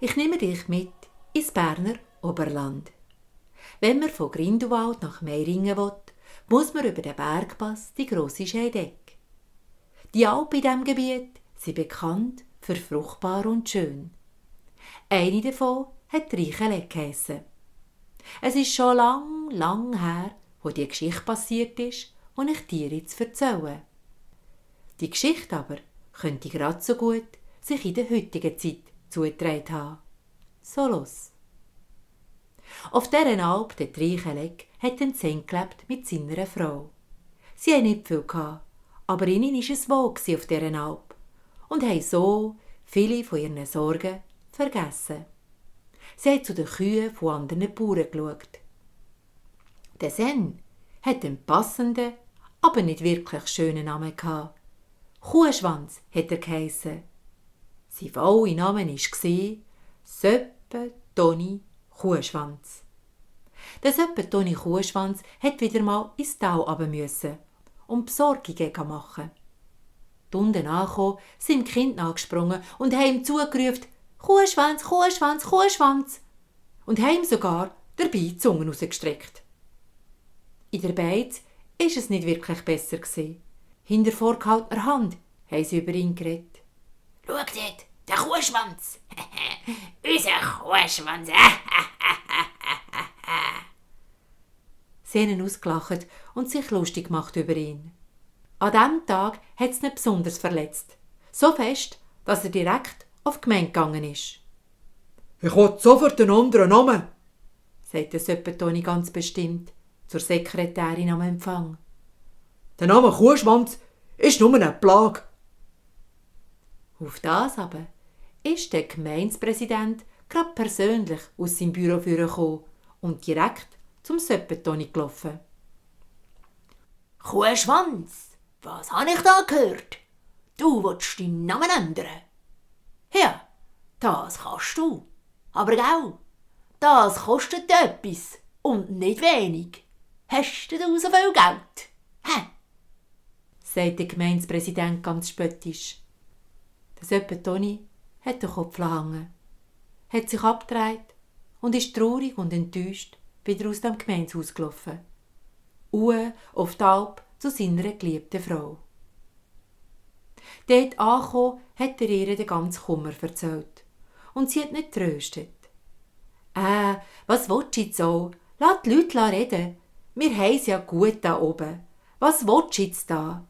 Ich nehme dich mit ins Berner Oberland. Wenn man von Grindelwald nach Meiringen will, muss man über den Bergpass die grosse Scheidegg. Die Alpen in diesem Gebiet sind bekannt für fruchtbar und schön. Eine davon hat Reicheleck geheissen. Es ist schon lang her, wo die Geschichte passiert ist, die ich dir jetzt erzähle. Die Geschichte aber könnte gerade so gut sich in der heutigen Zeit zugetragen haben. So los. Auf dieser Alp, der Reicheleck, hat ein Zehn gelebt mit seiner Frau. Sie hatten nicht viel, aber ihnen war es wohl auf dieser Alp und haben so viele von ihren Sorgen vergessen. Sie haben zu den Kühen von anderen Bauern geschaut. Der Sen hat einen passenden, aber nicht wirklich schönen Namen gehabt. Kuhschwanz hat er geheissen. Sein voller Name war Söppe Toni Kuhschwanz. Der Söppe Toni Kuhschwanz hat wieder mal ins Tal runter müssen und Besorgungen machen. Die unten angekommen, sind die Kinder angesprungen und haben ihm zugerufen: «Kuhschwanz, Kuhschwanz, Kuhschwanz!» und haben ihm sogar dabei die Zunge rausgestreckt. In der Beiz war es nicht wirklich besser. Hinter vorgehaltener Hand haben sie über ihn geredet. «Schau dort, der Kuhschwanz! Unser Kuhschwanz!» Sie haben ihn ausgelacht und sich lustig gemacht über ihn. An diesem Tag hat es ihn besonders verletzt. So fest, dass er direkt auf die Gemeinde gegangen ist. «Ich will sofort einen anderen Namen», sagte Söppe Toni ganz bestimmt zur Sekretärin am Empfang. «Der Name Kuhschwanz ist nur eine Plage.» Auf das aber ist der Gemeindepräsident gerade persönlich aus seinem Büro gekommen und direkt zum Söppe Toni gelaufen. «Kuhschwanz, was habe ich da gehört? Du willst deinen Namen ändern? Ja, das kannst du. Aber gell, das kostet etwas und nicht wenig. Hast du so viel Geld? Hä?» sagt der Gemeindepräsident ganz spöttisch. Der Söppe Toni hat den Kopf gehangen, hat sich abgedreht und ist traurig und enttäuscht wieder aus dem Gemeindehaus gelaufen. Auf die Alp zu seiner geliebten Frau. Dort angekommen, hat er ihr den ganzen Kummer erzählt. Und sie hat nicht getröstet. Was willst du jetzt auch? Lass die Leute reden. Wir haben es ja gut da oben. Was willst du jetzt da?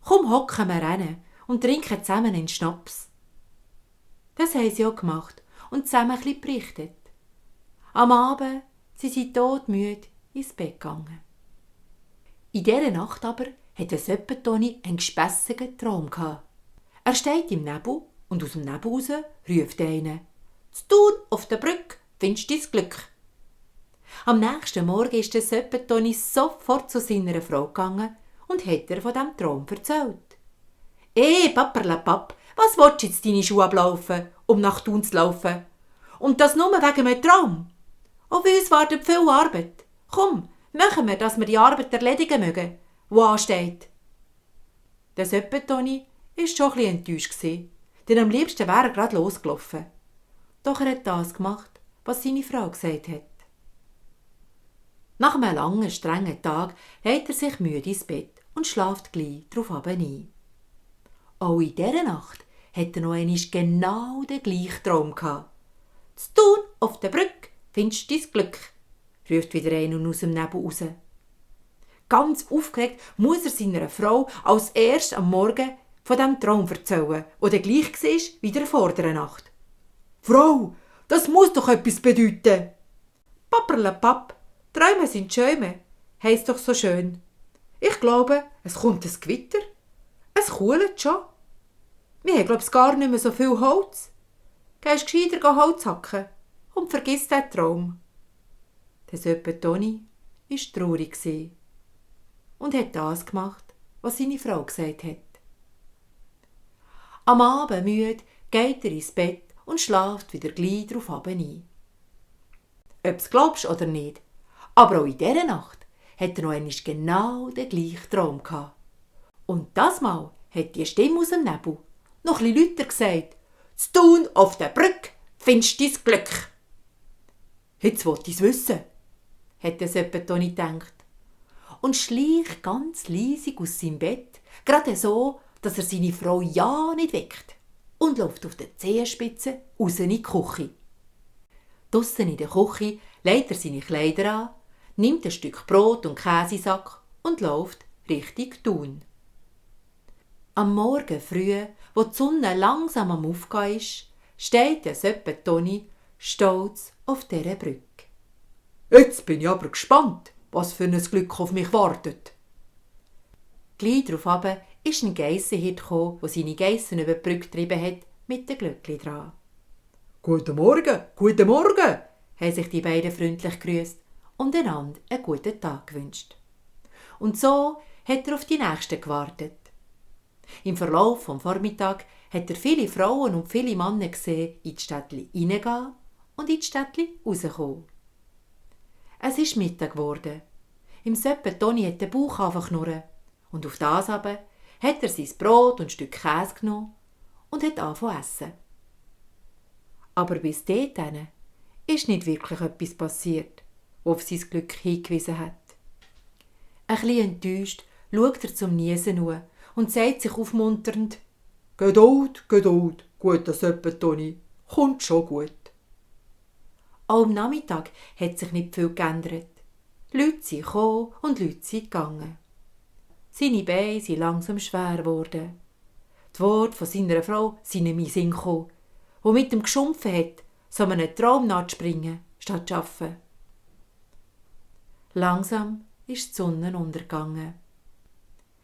Komm, hocken wir rein und trinken zusammen einen Schnaps. Das haben sie auch gemacht und zusammen ein bisschen berichtet. Am Abend sind sie todmüde ins Bett gegangen. In dieser Nacht aber hatte Söppe Toni einen gespässigen Traum gehabt. Er steht im Nebel und aus dem Nebel raus ruft einer: «Zu Thun auf der Brücke findest du dein Glück.» Am nächsten Morgen ist der Söppe Toni sofort zu seiner Frau gegangen und hat ihr von diesem Traum erzählt. Paperlepapp, was willst du jetzt deine Schuhe ablaufen, um nach Thun zu laufen? Und das nur wegen einem Traum? Auf uns wartet viel Arbeit. Komm, machen wir, dass wir die Arbeit erledigen mögen, die ansteht. Der Söppe Toni war schon ein bisschen enttäuscht, denn am liebsten wäre er gerade losgelaufen. Doch er hat das gemacht, was seine Frau gesagt hat. Nach einem langen, strengen Tag legt er sich müde ins Bett und schläft gleich darauf ein. Auch in dieser Nacht hat er noch einmal genau den gleichen Traum gehabt. «Zu Thun auf der Brücke findest du dein Glück», ruft wieder einer aus dem Nebel raus. Ganz aufgeregt muss er seiner Frau als erst am Morgen von dem Traum erzählen, der dann gleich war wie der vor der Nacht. «Frau, das muss doch etwas bedeuten!» «Paperlepapp, Träume sind Schäume», heisst doch so schön. Ich glaube, es kommt ein Gewitter. Es kühlt schon. Wir haben, gar nicht mehr so viel Holz. Gehst gescheiter Holz hacken und vergiss den Traum. Der Söppe Toni war traurig und hat das gemacht, was seine Frau gesagt hat. Am Abend müde geht er ins Bett und schläft wieder gleich darauf ein. Ob's glaubst oder nicht, aber auch in dieser Nacht hat er noch einmal genau den gleichen Traum gehabt. Und das Mal hat die Stimme aus dem Nebel noch ein bisschen lauter gesagt: «Zu Thun auf der Brücke findest du dein Glück? Jetzt wollt i's wissen, hat der Söppetoni gedacht und schlich ganz leisig aus seinem Bett, gerade so, dass er seine Frau ja nicht weckt, und läuft auf der Zehenspitze raus in die Küche. Draussen in der Küche legt er seine Kleider an, nimmt ein Stück Brot und Käsesack und läuft Richtung Thun. Am Morgen früh, wo die Sonne langsam am Aufgehen ist, steht der Söppetoni stolz auf dieser Brücke. Jetzt bin ich aber gespannt, was für ein Glück auf mich wartet. Gleich darauf ist ein Geissenhirt gekommen, der seine Geissen über die Brücke getrieben hat, mit den Glöckli dran. Guten Morgen, guten Morgen! Haben sich die beiden freundlich gegrüßt und einander einen guten Tag gewünscht. Und so hat er auf die Nächsten gewartet. Im Verlauf vom Vormittag hat er viele Frauen und viele Männer gesehen, in die Städtli reingehen und in die Städtli rauskommen. Es ist Mittag geworden. Im Söppetoni hat der Bauch angefangen zu knurren und auf das aber hat er sein Brot und ein Stück Käse genommen und hat angefangen zu essen. Aber bis dahin ist nicht wirklich etwas passiert, was auf sein Glück hingewiesen hat. Ein bisschen enttäuscht schaut er zum Niesen an und sagt sich aufmunternd: Geduld, Geduld, guter Söppetoni, kommt schon gut. Auch am Nachmittag hat sich nicht viel geändert. Leute sind gekommen und Leute sind gegangen. Seine Beine sind langsam schwer geworden. Die Worte von seiner Frau sind ihm in den Sinn gekommen, die mit ihm geschumpfen hat, so einem Traum nachzuspringen, statt zu arbeiten. Langsam ist die Sonne untergegangen.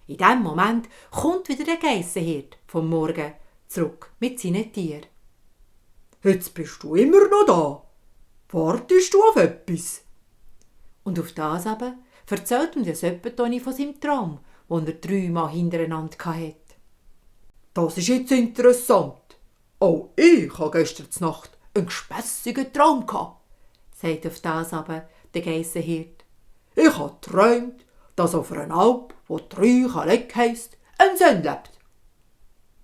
In diesem Moment kommt wieder der Geissenhirt vom Morgen zurück mit seinen Tieren. Jetzt bist du immer noch da. Wartest du auf etwas? Und auf das aber erzählt ihm der Söppetoni von seinem Traum, den er 3 Mal hintereinander hatte. Das ist jetzt interessant. Auch ich hatte gestern Nacht einen gespässigen Traum gehabt, sagt auf das aber der Geissenhirt. Ich habe geträumt, dass auf einer Alp, wo 3 Kalek heisst, ein Sohn lebt.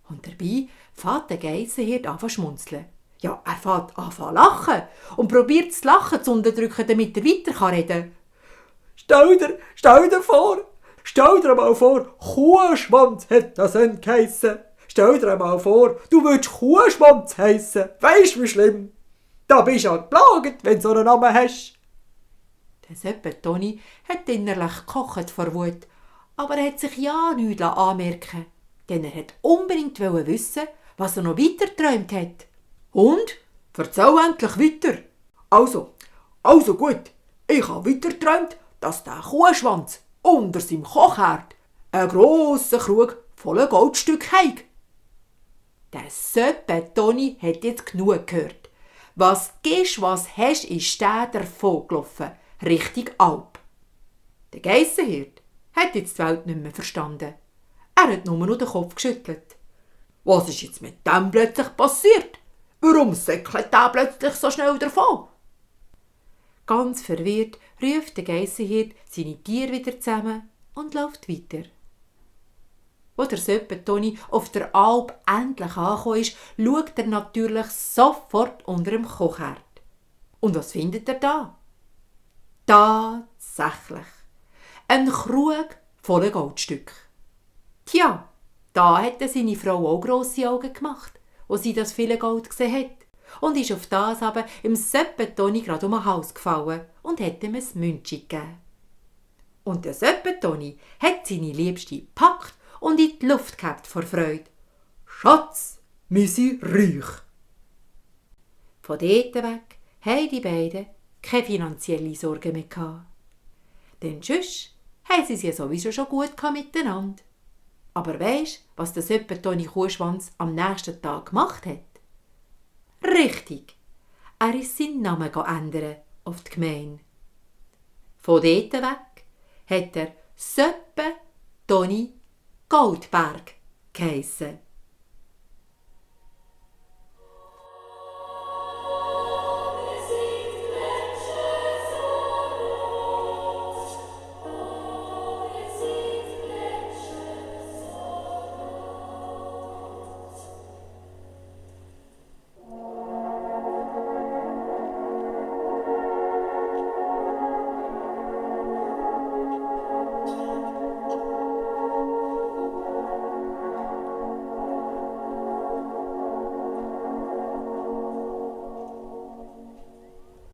Und dabei fährt der Geissenhirt an zu schmunzeln. Ja, er fährt an zu lachen und probiert das Lachen zu unterdrücken, damit er weiter reden kann. Stell dir mal vor, Kuhschwanz hat das geheissen. Stell dir mal vor, du würdest Kuhschwanz heissen. Weisst wie schlimm? Da bist du ja geplagt, wenn du so einen Namen hast. Der Söppetoni hat innerlich gekocht vor Wut, aber er hat sich ja nichts anmerken lassen, denn er hat unbedingt wissen, was er noch weiter geträumt hat. Und? Erzähl endlich weiter. Also gut. Ich habe weiter geträumt, dass der Kuhschwanz unter seinem Kochherd einen grossen Krug voller Goldstücke hat. Der Söppetoni hat jetzt genug gehört. Was gibst, was hast, ist der davongelaufen, Richtung Alp. Der Geissenhirt hat jetzt die Welt nicht mehr verstanden. Er hat nur noch den Kopf geschüttelt. Was ist jetzt mit dem plötzlich passiert? Warum säckelt der plötzlich so schnell davon? Ganz verwirrt ruft der Geissenhirt seine Tiere wieder zusammen und läuft weiter. Als der Söppetoni auf der Alp endlich angekommen ist, schaut er natürlich sofort unter dem Kochherd. Und was findet er da? Tatsächlich ein Krug voller Goldstücke. Tja, da hätte seine Frau auch grosse Augen gemacht, wo sie das viele Gold gesehen hat, und ist auf das aber im Söppetoni gerade um den Hals gefallen und hat ihm ein Münzchen gegeben. Und der Söppetoni hat seine Liebste gepackt und in die Luft gehabt vor Freude. Schatz, wir sind reich. Von dort weg haben die beiden keine finanzielle Sorgen mehr gehabt. Denn sonst haben sie es ja sowieso schon gut miteinander. Aber weisst, was der Söppetoni Kuhschwanz am nächsten Tag gemacht hat? Richtig, er ist seinen Namen ändern auf die Gemeinde. Von dort weg hat er Söppetoni Goldberg geheissen.